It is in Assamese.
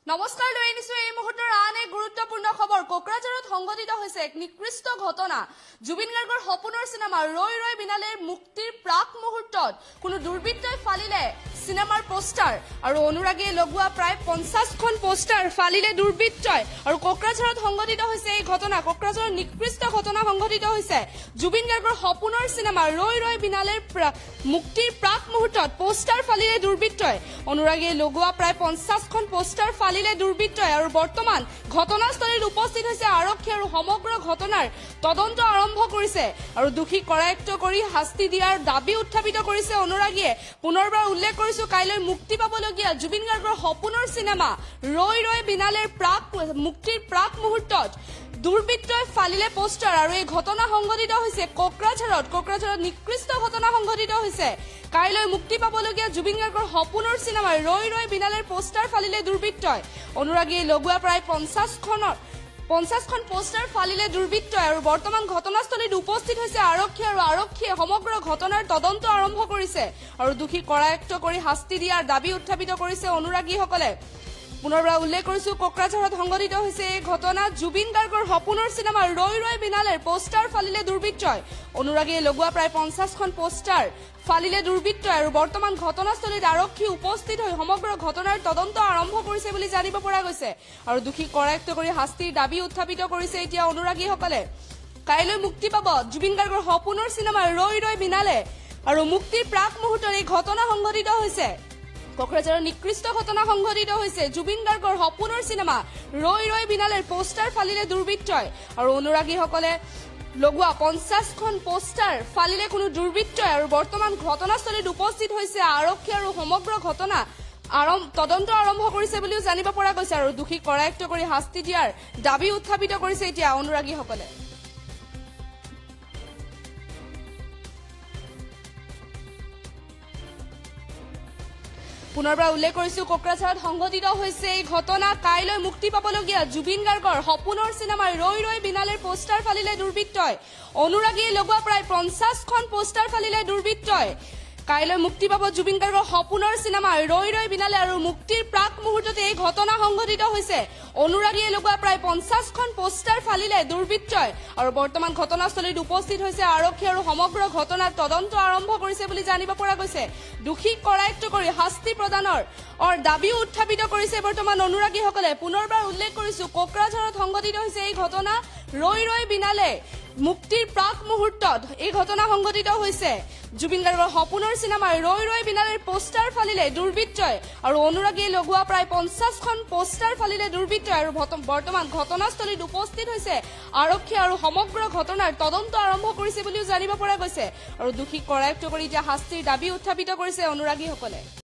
নমস্কাৰ লৈ আনিছো এই মুহূৰ্তৰ আন এক গুৰুত্বপূৰ্ণ খবৰ। কোকৰাঝাৰত সংঘটিত হৈছে এক নিকৃষ্ট ঘটনা। জুবিন গাৰ্গৰ সপোনৰ সিনেমা ৰৈ ৰৈ বিনালেৰ মুক্তিৰ প্ৰাক মুহূৰ্তত কোনো দুৰ্বৃত্তই ফালিলে সিনেমাৰ পোষ্টাৰ আৰু অনুৰাগীয়ে লগোৱা প্ৰায় 50খন পোষ্টাৰ ফালিলে দুৰ্বৃত্তই। আৰু কোকৰাঝাৰত সংঘটিত হৈছে এই ঘটনা। কোকৰাঝাৰৰ নিকৃষ্ট ঘটনা সংঘটিত হৈছে। জুবিন গাৰ্গৰ সপোনৰ সিনেমা ৰৈ ৰৈ বিনালেৰ মুক্তিৰ প্ৰাক মুহূৰ্তত পোষ্টাৰ ফালিলে দুৰ্বৃত্তই। অনুৰাগীয়ে লগোৱা প্ৰায় 50খন পোষ্টাৰ ফালিলে দুৰ্বৃত্তই। আৰু বৰ্তমান ঘটনাস্থলীত উপস্থিত হৈছে আৰক্ষী আৰু সমগ্ৰ ঘটনাৰ তদন্ত আৰম্ভ কৰিছে আৰু দোষী কৰায়ত্ব কৰি শাস্তি দিয়াৰ দাবী উত্থাপিত কৰিছে অনুৰাগীয়ে। পুনৰবাৰ উল্লেখ কৰিছো, কাইলৈ মুক্তি পাবলগীয়া জুবিন গাৰ্গৰ সপোনৰ সিনেমা ৰৈ ৰৈ বিনালেৰ মুক্তিৰ প্ৰাক মুহূৰ্তত দুৰ্বৃত্তই ফালিলে পোষ্টাৰ। আৰু এই ঘটনা সংঘটিত হৈছে কোকৰাঝাৰত নিকৃষ্ট ঘটনা সংঘটিত হৈছে। কাইলৈ মুক্তি পাবলগীয়া জুবিন গাৰ্গৰ সপোনৰ সিনেমা ৰৈ ৰৈ বিনালেৰ পোষ্টাৰ ফালিলে দুৰ্বৃত্তই। অনুৰাগীয়ে লগোৱা প্ৰায় 50খন পোষ্টাৰ ফালিলে দুৰ্বৃত্তই। আৰু বৰ্তমান ঘটনাস্থলীত উপস্থিত হৈছে আৰক্ষী আৰু আৰক্ষীয়ে সমগ্ৰ ঘটনাৰ তদন্ত আৰম্ভ কৰিছে আৰু দোষী কৰায়ত্ব কৰি শাস্তি দিয়াৰ দাবী উত্থাপিত কৰিছে অনুৰাগীসকলে। পুনৰবাৰ উল্লেখ কৰিছো, কোকৰাঝাৰত সংঘটিত হৈছে এই ঘটনা। জুবিন গাৰ্গৰ সপোনৰ সিনেমা ৰৈ ৰৈ বিনালেৰ পোষ্টাৰ ফালিলে দুৰ্বৃত্তই। অনুৰাগীয়ে লগোৱা প্ৰায় 50খন পোষ্টাৰ ফালিলে দুৰ্বৃত্তই। আৰু বৰ্তমান ঘটনাস্থলীত আৰক্ষী উপস্থিত হৈ সমগ্ৰ ঘটনাৰ তদন্ত আৰম্ভ কৰিছে বুলি জানিব পৰা গৈছে আৰু দোষী কৰায়ত্ব কৰি শাস্তিৰ দাবী উত্থাপিত কৰিছে এতিয়া অনুৰাগীসকলে। কাইলৈ মুক্তি পাব জুবিন গাৰ্গৰ সপোনৰ সিনেমা ৰৈ ৰৈ বিনালে আৰু মুক্তিৰ প্ৰাক মুহূৰ্তত এই ঘটনা সংঘটিত হৈছে। কোকৰাঝাৰৰ নিকৃষ্ট ঘটনা সংঘটিত হৈছে। জুবিন গাৰ্গৰ সপোনৰ সিনেমা ৰৈ ৰৈ বিনালেৰ পোষ্টাৰ ফালিলে দুৰ্বৃত্তই। আৰু অনুৰাগীসকলে লগোৱা 50খন পোষ্টাৰ ফালিলে কোনো দুৰ্বৃত্তই। আৰু বৰ্তমান ঘটনাস্থলীত উপস্থিত হৈছে আৰক্ষী আৰু সমগ্ৰ ঘটনা তদন্ত আৰম্ভ কৰিছে বুলিও জানিব পৰা গৈছে আৰু দোষী কৰায়ত্ব কৰি শাস্তি দিয়াৰ দাবী উত্থাপিত কৰিছে এতিয়া অনুৰাগীসকলে। পুনৰবাৰ উল্লেখ কৰিছো, কোকৰাঝাৰত সংঘটিত হৈছে এই ঘটনা। কাইলৈ মুক্তি পাবলগীয়া জুবিন গাৰ্গৰ সপোনৰ সিনেমা ৰৈ ৰৈ বিনালেৰ পোষ্টাৰ ফালিলে দুৰ্বৃত্তই। অনুৰাগীয়ে লগোৱা প্ৰায় 50খন পোষ্টাৰ ফালিলে দুৰ্বৃত্তই। কাইলৈ মুক্তি পাব জুবিন গাৰ্গৰ সপোনৰ সিনেমা ৰৈ ৰৈ বিনালে আৰু মুক্তিৰ প্ৰাক মুহূৰ্ততে এই ঘটনা সংঘটিত হৈছে। অনুৰাগীয়ে লগোৱা প্ৰায় 50খন পোষ্টাৰ ফালিলে দুৰ্বৃত্তই। আৰু বৰ্তমান ঘটনাস্থলীত উপস্থিত হৈছে আৰক্ষী আৰু সমগ্ৰ ঘটনাৰ তদন্ত আৰম্ভ কৰিছে বুলি জানিব পৰা গৈছে। দোষীক কৰায়ত্ব কৰি শাস্তি প্ৰদানৰ দাবীও উত্থাপিত কৰিছে বৰ্তমান অনুৰাগীসকলে। পুনৰবাৰ উল্লেখ কৰিছো, কোকৰাঝাৰত সংঘটিত হৈছে এই ঘটনা ৰৈ ৰৈ বিনালে মুক্তিৰ প্ৰাক মুহূৰ্তত এই ঘটনা সংঘটিত হৈছে। জুবিন গাৰ্গৰ সপোনৰ সিনেমা ৰৈ ৰৈ বিনালেৰ পোষ্টাৰ ফালিলে দুৰ্বৃত্তই। আৰু অনুৰাগীয়ে লগোৱা প্ৰায় 50খন পোষ্টাৰ ফালিলে দুৰ্বৃত্তই। আৰু বৰ্তমান ঘটনাস্থলীত উপস্থিত হৈছে আৰক্ষী আৰু সমগ্ৰ ঘটনাৰ তদন্ত আৰম্ভ কৰিছে বুলিও জানিব পৰা গৈছে আৰু দোষীক কৰায়ত্ব কৰি এতিয়া শাস্তিৰ দাবী উত্থাপিত কৰিছে অনুৰাগীসকলে।